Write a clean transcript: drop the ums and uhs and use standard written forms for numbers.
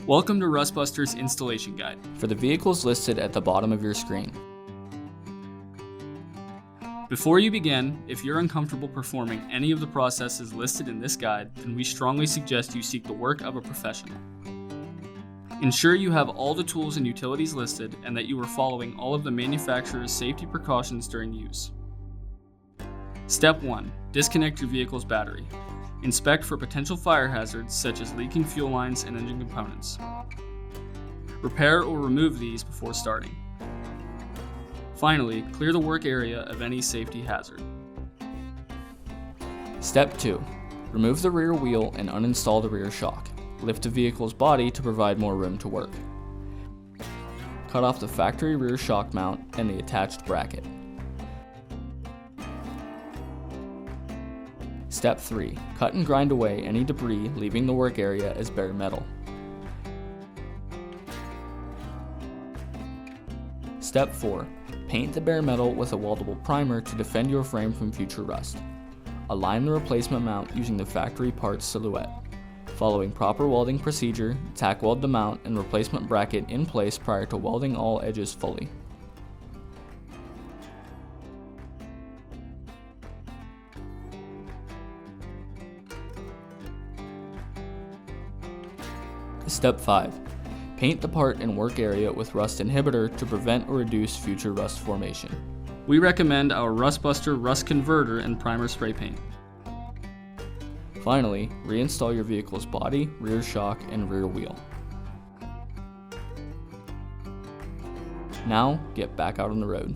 Welcome to RustBuster's installation guide. For the vehicles listed at the bottom of your screen. Before you begin, if you're uncomfortable performing any of the processes listed in this guide, then we strongly suggest you seek the work of a professional. Ensure you have all the tools and utilities listed and that you are following all of the manufacturer's safety precautions during use. Step 1. Disconnect your vehicle's battery. Inspect for potential fire hazards such as leaking fuel lines and engine components. Repair or remove these before starting. Finally, clear the work area of any safety hazard. Step 2. Remove the rear wheel and uninstall the rear shock. Lift the vehicle's body to provide more room to work. Cut off the factory rear shock mount and the attached bracket. Step 3. Cut and grind away any debris, leaving the work area as bare metal. Step 4. Paint the bare metal with a weldable primer to defend your frame from future rust. Align the replacement mount using the factory parts silhouette. Following proper welding procedure, tack weld the mount and replacement bracket in place prior to welding all edges fully. Step 5. Paint the part and work area with rust inhibitor to prevent or reduce future rust formation. We recommend our RustBuster Rust Converter and Primer Spray Paint. Finally, reinstall your vehicle's body, rear shock, and rear wheel. Now, get back out on the road.